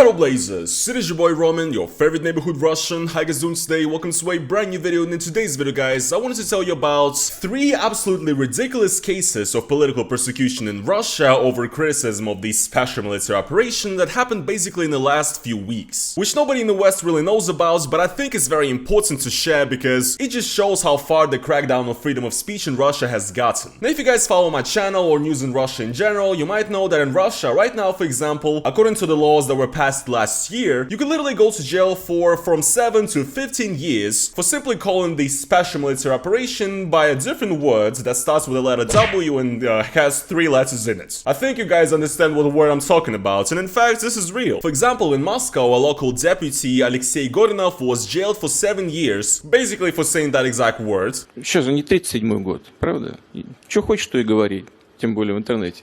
Hello Blazers, it is your boy Roman, your favorite neighborhood Russian. How you guys doing today? Welcome to a brand new video, and in today's video guys, I wanted to tell you about 3 absolutely ridiculous cases of political persecution in Russia over criticism of the special military operation that happened basically in the last few weeks. Which nobody in the West really knows about, but I think it's very important to share because it just shows how far the crackdown on freedom of speech in Russia has gotten. Now if you guys follow my channel or news in Russia in general, you might know that in Russia right now, for example, according to the laws that were passed last year, you could literally go to jail for from 7 to 15 years for simply calling the special military operation by a different word that starts with the letter W and has 3 letters in it. I think you guys understand what word I'm talking about, and in fact this is real. For example, in Moscow, a local deputy, Alexei Gorinov, was jailed for 7 years, basically for saying that exact word. Сейчас же не 37-й год, правда? Что хочешь, то и говори, тем более в интернете.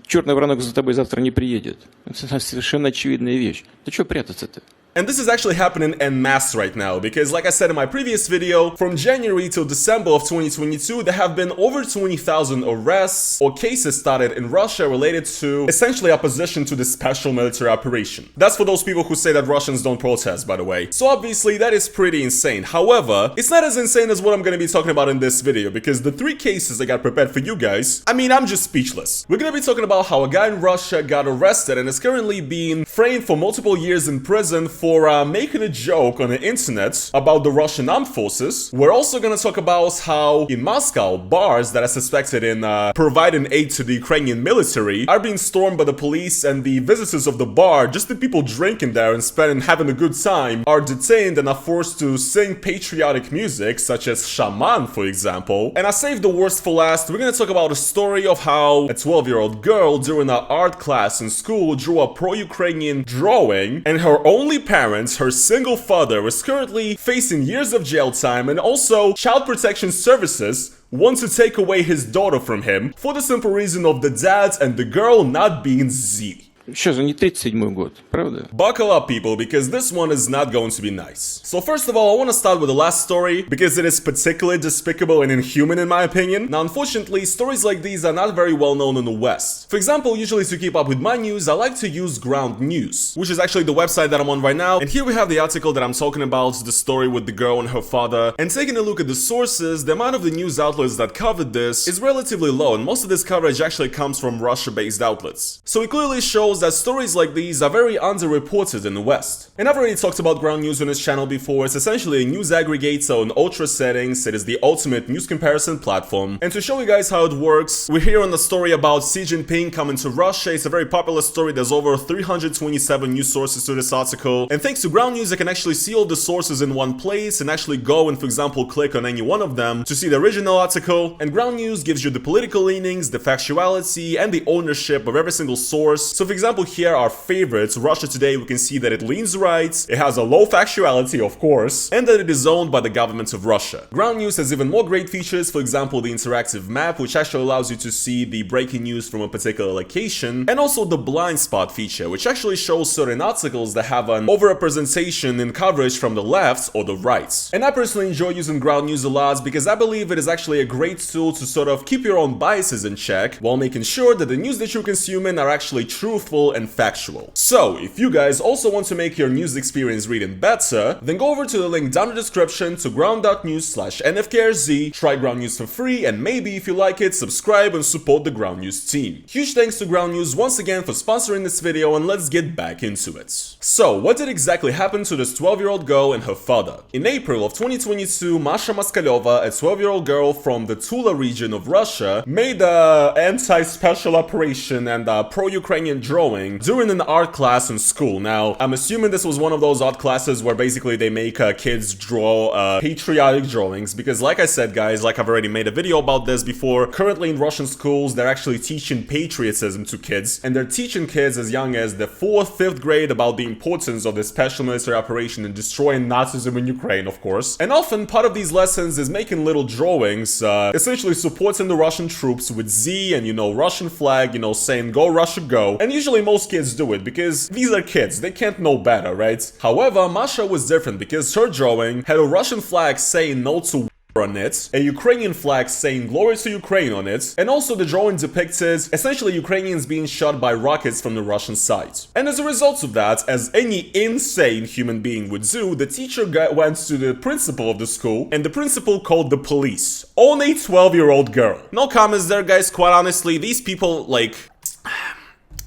Черный воронок за тобой завтра не приедет. Это совершенно очевидная вещь. Ты что прятаться-то? And this is actually happening en masse right now, because like I said in my previous video, from January till December of 2022, there have been over 20,000 arrests or cases started in Russia related to essentially opposition to the special military operation. That's for those people who say that Russians don't protest, by the way. So obviously that is pretty insane. However, it's not as insane as what I'm going to be talking about in this video, because the 3 cases I got prepared for you guys, I mean, I'm just speechless. We're going to be talking about how a guy in Russia got arrested and is currently being framed for multiple years in prison for making a joke on the internet about the Russian armed forces. We're also gonna talk about how in Moscow, bars that are suspected in providing aid to the Ukrainian military are being stormed by the police, and the visitors of the bar, just the people drinking there and having a good time, are detained and are forced to sing patriotic music such as Shaman, for example. And I saved the worst for last. We're gonna talk about a story of how a 12-year-old girl during an art class in school drew a pro-Ukrainian drawing, and her only parent, her single father, is currently facing years of jail time, and also Child Protection Services want to take away his daughter from him for the simple reason of the dad and the girl not being Z. Сейчас же не 37-й год, правда? Buckle up, people, because this one is not going to be nice. So first of all, I want to start with the last story, because it is particularly despicable and inhuman in my opinion. Now, unfortunately, stories like these are not very well known in the West. For example, usually to keep up with my news, I like to use Ground News, which is actually the website that I'm on right now. And here we have the article that I'm talking about, the story with the girl and her father. And taking a look at the sources, the amount of the news outlets that covered this is relatively low, and most of this coverage actually comes from Russia-based outlets. So it clearly shows that stories like these are very underreported in the West. And I've already talked about Ground News on this channel before. It's essentially a news aggregator on ultra settings. It is the ultimate news comparison platform. And to show you guys how it works, we're here on the story about Xi Jinping coming to Russia. It's a very popular story. There's over 327 news sources to this article. And thanks to Ground News, I can actually see all the sources in one place and actually go and, for example, click on any one of them to see the original article. And Ground News gives you the political leanings, the factuality, and the ownership of every single source. So for example, here are favorites. Russia Today, we can see that it leans right, it has a low factuality, of course, and that it is owned by the government of Russia. Ground News has even more great features, for example, the interactive map, which actually allows you to see the breaking news from a particular location, and also the blind spot feature, which actually shows certain articles that have an overrepresentation in coverage from the left or the right. And I personally enjoy using Ground News a lot because I believe it is actually a great tool to sort of keep your own biases in check while making sure that the news that you're consuming are actually truthful and factual. So, if you guys also want to make your news experience reading better, then go over to the link down in the description to ground.news/nfkrz, try Ground News for free, and maybe if you like it, subscribe and support the Ground News team. Huge thanks to Ground News once again for sponsoring this video, and let's get back into it. So, what did exactly happen to this 12-year-old girl and her father? In April of 2022, Masha Moskaleva, a 12-year-old girl from the Tula region of Russia, made an anti-special operation and a pro-Ukrainian drawing during an art class in school. Now, I'm assuming this was one of those art classes where basically they make kids draw patriotic drawings, because like I said guys, like I've already made a video about this before, currently in Russian schools they're actually teaching patriotism to kids, and they're teaching kids as young as the 4th, 5th grade about the importance of the special military operation and destroying Nazism in Ukraine, of course. And often part of these lessons is making little drawings, essentially supporting the Russian troops with Z and, you know, Russian flag, you know, saying go Russia go. And usually most kids do it because these are kids, they can't know better, right? However, Masha was different because her drawing had a Russian flag saying no to on it, a Ukrainian flag saying "Glory to Ukraine" on it, and also the drawing depicted essentially Ukrainians being shot by rockets from the Russian side. And as a result of that, as any insane human being would do, the teacher went to the principal of the school, and the principal called the police on a 12-year-old girl. No comments there, guys. Quite honestly, these people, like...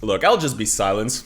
Look, I'll just be silent.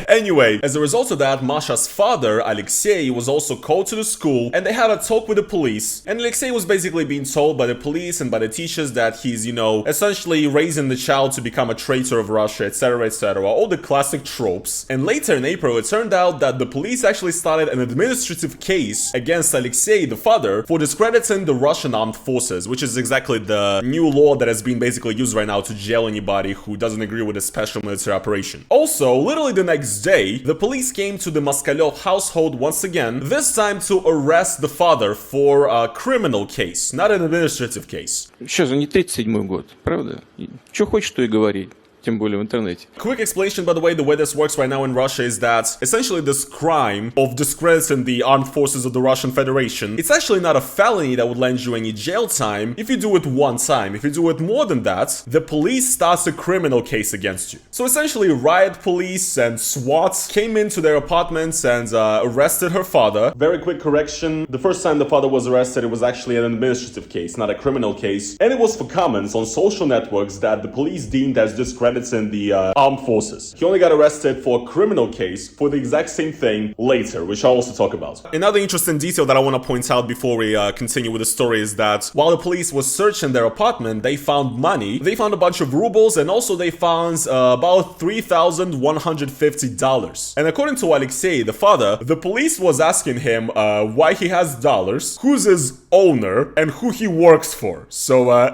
Anyway, as a result of that, Masha's father, Alexei, was also called to the school, and they had a talk with the police. And Alexei was basically being told by the police and by the teachers that he's, you know, essentially raising the child to become a traitor of Russia, etc., etc. All the classic tropes. And later in April, it turned out that the police actually started an administrative case against Alexei, the father, for discrediting the Russian armed forces, which is exactly the new law that has been basically used right now to jail anybody who doesn't agree with the special military operation. Also, literally the next day, the police came to the Moskaleva household once again, this time to arrest the father for a criminal case, not an administrative case. Сейчас же не 37-й год, правда? Что хочешь, то и говори. Тем более в интернете. Quick explanation, by the way this works right now in Russia is that essentially this crime of discrediting the armed forces of the Russian Federation, it's actually not a felony that would land you any jail time if you do it one time. If you do it more than that, the police starts a criminal case against you. So essentially riot police and SWAT came into their apartments and arrested her father. Very quick correction, the first time the father was arrested, it was actually an administrative case, not a criminal case, and it was for comments on social networks that the police deemed as discrediting the armed forces. He only got arrested for a criminal case for the exact same thing later, which I'll also talk about. Another interesting detail that I want to point out before we continue with the story is that while the police was searching their apartment, they found money, they found a bunch of rubles, and also they found about $3,150. And according to Alexei, the father, the police was asking him why he has dollars, who's his owner, and who he works for. So, I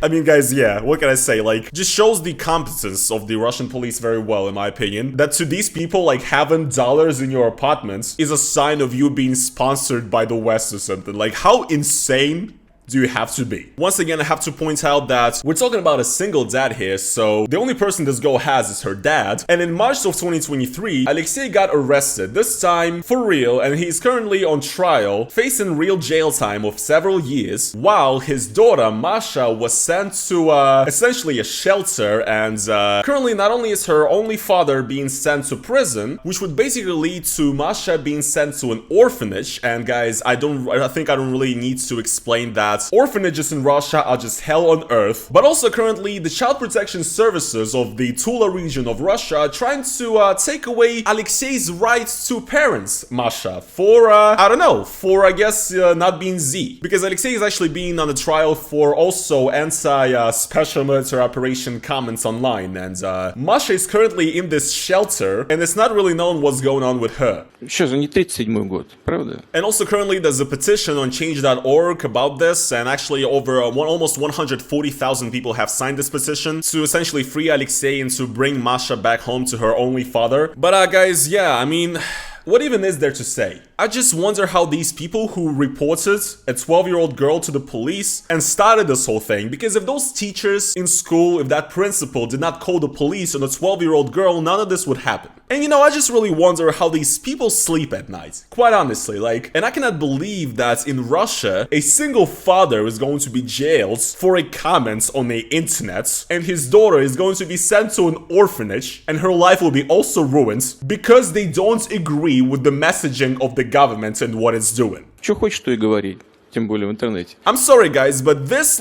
mean, guys, yeah, what can I say? Like, just shows the competence of the Russian police very well, in my opinion, that to these people, like, having dollars in your apartments is a sign of you being sponsored by the West or something. Like, how insane do you have to be? Once again, I have to point out that we're talking about a single dad here, so the only person this girl has is her dad. And in March of 2023, Alexei got arrested, this time for real, and he's currently on trial, facing real jail time of several years, while his daughter, Masha, was sent to essentially a shelter, and currently not only is her only father being sent to prison, which would basically lead to Masha being sent to an orphanage. And guys, I think I don't really need to explain that orphanages in Russia are just hell on earth. But also currently, the child protection services of the Tula region of Russia are trying to take away Alexei's rights to parents, Masha, for, I don't know, for, I guess, not being Z. Because Alexei is actually being on a trial for also anti-special military operation comments online. And Masha is currently in this shelter, and it's not really known what's going on with her. Сейчас же не 37-й год, правда? And also currently, there's a petition on change.org about this, and actually over almost 140,000 people have signed this petition to essentially free Alexei and to bring Masha back home to her only father. But guys, yeah, I mean, what even is there to say? I just wonder how these people who reported a 12-year-old girl to the police and started this whole thing, because if those teachers in school, if that principal did not call the police on a 12-year-old girl, none of this would happen. And you know, I just really wonder how these people sleep at night. Quite honestly, like, and I cannot believe that in Russia, a single father is going to be jailed for a comment on the internet, and his daughter is going to be sent to an orphanage, and her life will be also ruined because they don't agree with the messaging of the government and what it's doing. Что хочешь, то и говори. Тем более в интернете. I'm sorry, guys, but this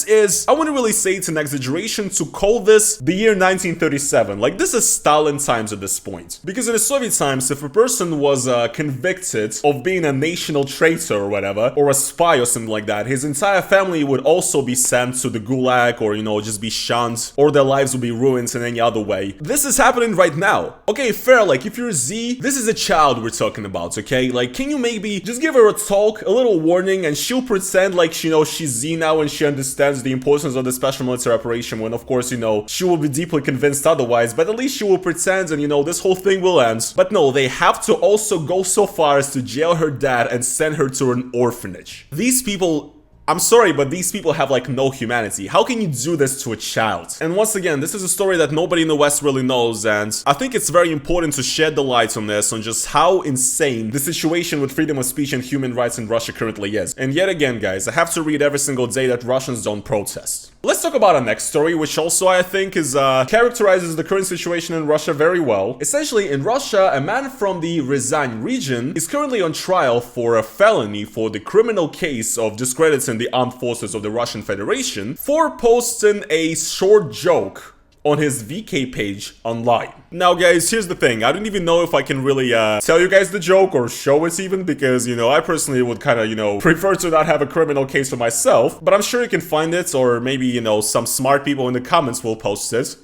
is, I wouldn't really say it's an exaggeration to call this the year 1937. Like, this is Stalin times at this point. Because in the Soviet times, if a person was convicted of being a national traitor or whatever, or a spy or something like that, his entire family would also be sent to the gulag, or, you know, just be shunned, or their lives would be ruined in any other way. This is happening right now. Okay, fair, like, if you're Z, this is a child we're talking about, okay? Like, can you maybe just give her a talk, a little warning, and she'll pretend like, you know, she's Z now and she understands the importance of the special military operation, when of course, you know, she will be deeply convinced otherwise, but at least she will pretend, and you know, this whole thing will end. But no, they have to also go so far as to jail her dad and send her to an orphanage. These people I'm sorry, but these people have like no humanity. How can you do this to a child? And once again, this is a story that nobody in the West really knows, and I think it's very important to shed the light on this, on just how insane the situation with freedom of speech and human rights in Russia currently is. And yet again, guys, I have to read every single day that Russians don't protest. Let's talk about our next story, which also I think is characterizes the current situation in Russia very well. Essentially, in Russia, a man from the Ryazan region is currently on trial for a felony for the criminal case of discrediting the armed forces of the Russian Federation for posting a short joke on his VK page online. Now guys, here's the thing, I don't even know if I can really tell you guys the joke or show it even, because, you know, I personally would kind of, you know, prefer to not have a criminal case for myself, but I'm sure you can find it, or maybe, you know, some smart people in the comments will post it.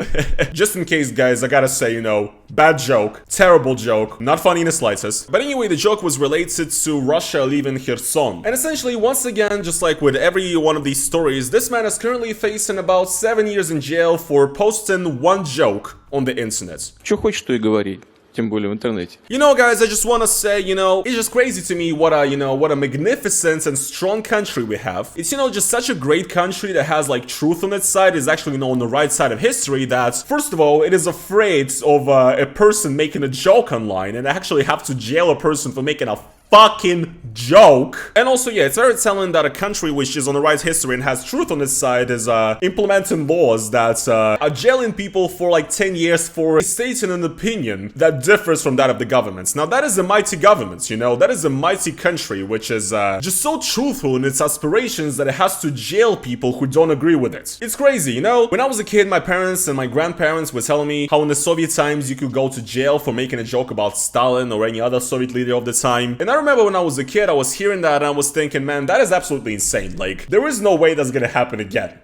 Just in case, guys, I gotta say, you know, bad joke, terrible joke, not funny in the slightest. But anyway, the joke was related to Russia leaving Kherson. And essentially, once again, just like with every one of these stories, this man is currently facing about 7 years in jail for posting one joke on the internet. Что хочешь, то и говори. Тем более в интернете. You know, guys, I just want to say, you know, it's just crazy to me what a magnificent and strong country we have. It's, you know, just such a great country that has like truth on its side, is actually, you know, on the right side of history, that first of all, it is afraid of a person making a joke online and actually have to jail a person for making a fucking joke. And also, yeah, it's very telling that a country which is on the right history and has truth on its side is implementing laws that are jailing people for like 10 years for stating an opinion that differs from that of the governments. Now that is a mighty government, you know, that is a mighty country which is just so truthful in its aspirations that it has to jail people who don't agree with it. It's crazy, you know. When I was a kid, my parents and my grandparents were telling me how in the Soviet times you could go to jail for making a joke about Stalin or any other Soviet leader of the time. And I remember when I was a kid, I was hearing that and I was thinking, man, that is absolutely insane. Like, there is no way that's gonna happen again.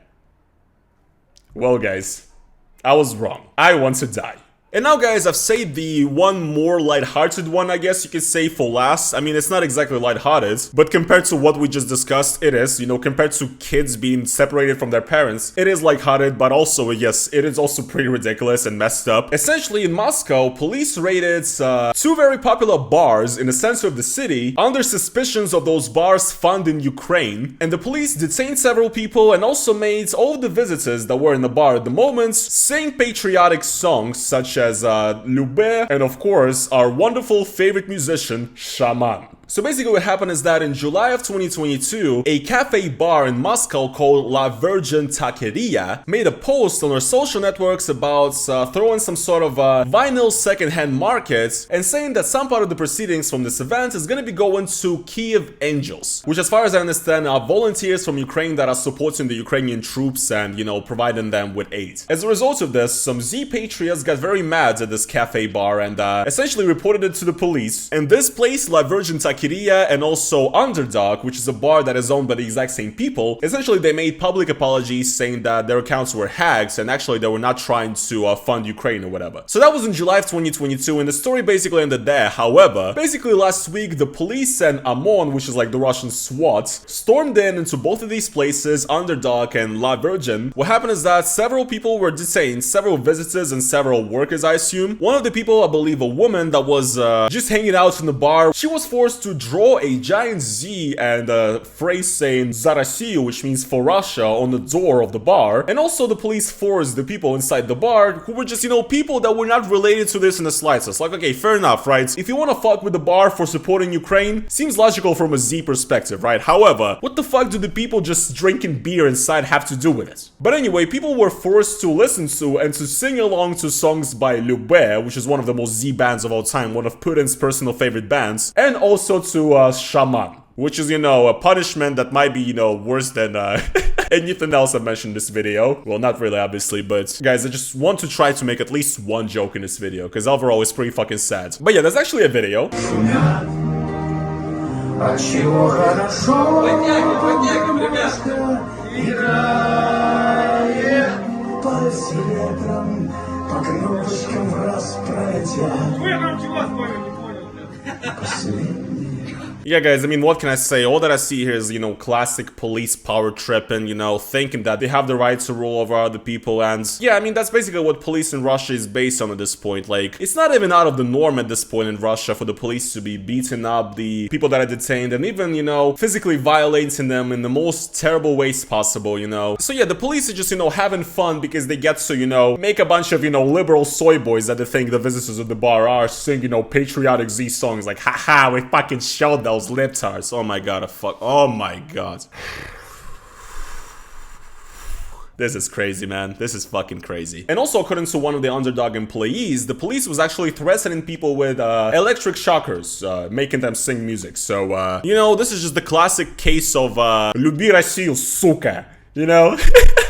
Well, guys, I was wrong. I want to die. And now, guys, I've saved the one more lighthearted one, I guess you could say, for last. I mean, it's not exactly lighthearted, but compared to what we just discussed, it is. You know, compared to kids being separated from their parents, it is lighthearted, but also, yes, it is also pretty ridiculous and messed up. Essentially, in Moscow, police raided two very popular bars in the center of the city under suspicions of those bars funding Ukraine. And the police detained several people and also made all of the visitors that were in the bar at the moment sing patriotic songs such as Lube, and of course our wonderful favorite musician Shaman. So basically what happened is that in July of 2022, a cafe bar in Moscow called La Virgin Taqueria made a post on their social networks about throwing some sort of vinyl secondhand market and saying that some part of the proceedings from this event is going to be going to Kiev Angels, which as far as I understand are volunteers from Ukraine that are supporting the Ukrainian troops and, you know, providing them with aid. As a result of this, some Z-Patriots got very mad at this cafe bar and essentially reported it to the police. And this place, La Virgin Taqueria, and also Underdog, which is a bar that is owned by the exact same people, essentially they made public apologies saying that their accounts were hacked and actually they were not trying to fund Ukraine or whatever. So that was in July of 2022 and the story basically ended there. However, basically last week the police and OMON, which is like the Russian SWAT, stormed into both of these places, Underdog and La Virgin. What happened is that several people were detained, several visitors and several workers, I assume. One of the people, I believe a woman that was just hanging out in the bar, she was forced to draw a giant Z and a phrase saying "Za Rossiyu," which means for Russia, on the door of the bar. And also the police forced the people inside the bar who were just, you know, people that were not related to this in the slightest. Like, okay, fair enough, right? If you want to fuck with the bar for supporting Ukraine, seems logical from a Z perspective, right? However, what the fuck do the people just drinking beer inside have to do with it? But anyway, people were forced to listen to and to sing along to songs by Lube, which is one of the most Z bands of all time, one of Putin's personal favorite bands, and also to Shaman, which is, you know, a punishment that might be, you know, worse than anything else I mentioned in this video. Well, not really, obviously, but guys, I just want to try to make at least one joke in this video, because overall it's pretty fucking sad. But yeah, there's actually a video. Yeah, guys, I mean, what can I say? All that I see here is, you know, classic police power tripping, you know, thinking that they have the right to rule over other people. And yeah, I mean, that's basically what police in Russia is based on at this point. Like, it's not even out of the norm at this point in Russia for the police to be beating up the people that are detained and even, you know, physically violating them in the most terrible ways possible, you know. So yeah, the police are just, you know, having fun because they get to, you know, make a bunch of, you know, liberal soy boys that they think the visitors at the bar are, sing, you know, patriotic Z songs like, haha, we fucking showed those libtards. Oh my god, oh my god. This is crazy, man. This is fucking crazy. And also, according to one of the underdog employees, the police was actually threatening people with electric shockers, making them sing music. So, you know, this is just the classic case of "Люби Россию, сука." You know?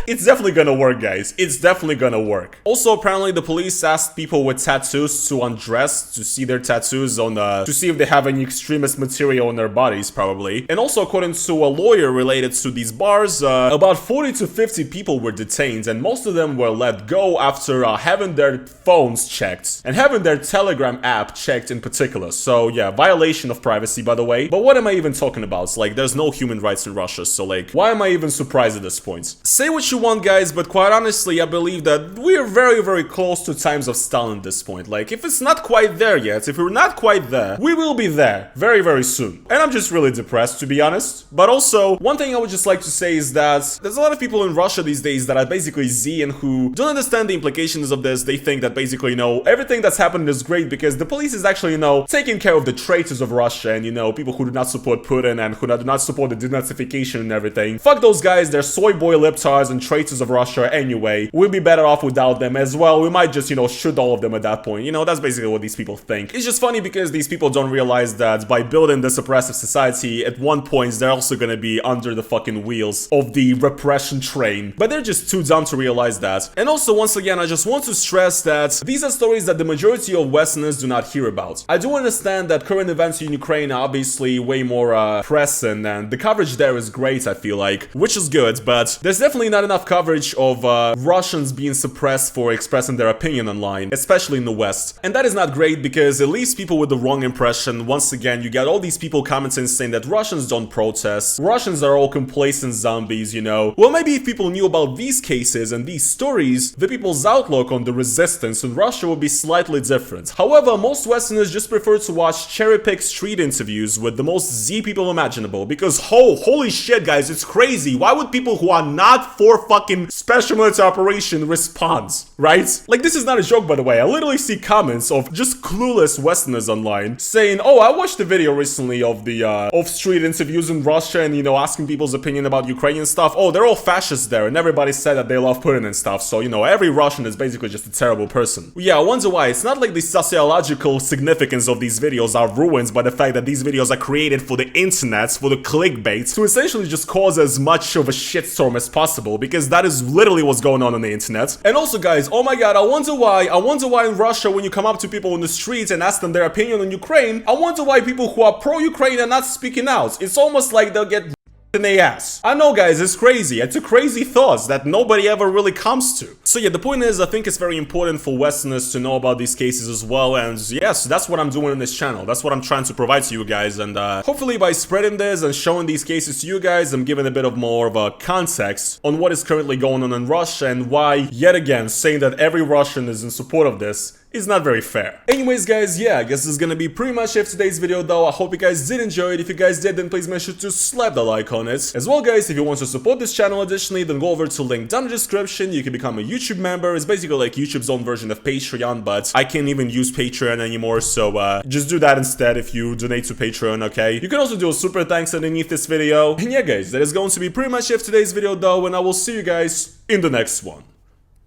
It's definitely gonna work, guys. It's definitely gonna work. Also, apparently, the police asked people with tattoos to undress to see their tattoos on to see if they have any extremist material on their bodies, probably. And also, according to a lawyer related to these bars, about 40 to 50 people were detained, and most of them were let go after having their phones checked and having their Telegram app checked in particular. So yeah, violation of privacy, by the way. But what am I even talking about? It's like, there's no human rights in Russia, so like, why am I even surprised at this point? Say what you want, guys, but quite honestly, I believe that we are very, very close to times of Stalin at this point. Like, if it's not quite there yet, if we're not quite there, we will be there very, very soon. And I'm just really depressed, to be honest. But also, one thing I would just like to say is that there's a lot of people in Russia these days that are basically Z and who don't understand the implications of this. They think that basically, you know, everything that's happened is great because the police is actually, you know, taking care of the traitors of Russia and, you know, people who do not support Putin and who do not support the denazification and everything. Fuck those guys, they're soy boy libtards and traitors of Russia anyway. We'll be better off without them as well. We might just, you know, shoot all of them at that point. You know, that's basically what these people think. It's just funny because these people don't realize that by building this oppressive society, at one point they're also gonna be under the fucking wheels of the repression train. But they're just too dumb to realize that. And also, once again, I just want to stress that these are stories that the majority of Westerners do not hear about. I do understand that current events in Ukraine are obviously way more pressing, and the coverage there is great, I feel like, which is good, but there's definitely not enough coverage of Russians being suppressed for expressing their opinion online, especially in the West. And that is not great because it leaves people with the wrong impression. Once again, you get all these people commenting saying that Russians don't protest, Russians are all complacent zombies, you know. Well, maybe if people knew about these cases and these stories, the people's outlook on the resistance in Russia would be slightly different. However, most Westerners just prefer to watch cherry-picked street interviews with the most Z people imaginable because holy shit, guys, it's crazy. Why would people who are not for fucking special military operation respond, right? Like, this is not a joke, by the way. I literally see comments of just clueless Westerners online saying, oh, I watched a video recently of the of street interviews in Russia and, you know, asking people's opinion about Ukrainian stuff. Oh, they're all fascists there and everybody said that they love Putin and stuff. So, you know, every Russian is basically just a terrible person. Yeah, I wonder why. It's not like the sociological significance of these videos are ruined by the fact that these videos are created for the internet, for the clickbait, to essentially just cause as much of a shitstorm as possible, because that is literally what's going on the internet. And also, guys, oh my god, I wonder why in Russia, when you come up to people in the streets and ask them their opinion on Ukraine, I wonder why people who are pro-Ukraine are not speaking out. It's almost like they'll get in the ass. I know, guys, it's crazy. It's a crazy thought that nobody ever really comes to. So yeah, the point is, I think it's very important for Westerners to know about these cases as well, and yes, that's what I'm doing in this channel. That's what I'm trying to provide to you guys, and hopefully by spreading this and showing these cases to you guys, I'm giving a bit of more of a context on what is currently going on in Russia and why, yet again, saying that every Russian is in support of this is not very fair. Anyways, guys, yeah, I guess this is gonna be pretty much it for today's video though. I hope you guys did enjoy it. If you guys did, then please make sure to slap the like on it. As well, guys, if you want to support this channel additionally, then go over to link down in the description. You can become a YouTube member. It's basically like YouTube's own version of Patreon, but I can't even use Patreon anymore, so just do that instead if you donate to Patreon, okay? You can also do a super thanks underneath this video. And yeah, guys, that is going to be pretty much it for today's video though, and I will see you guys in the next one.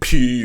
Peace.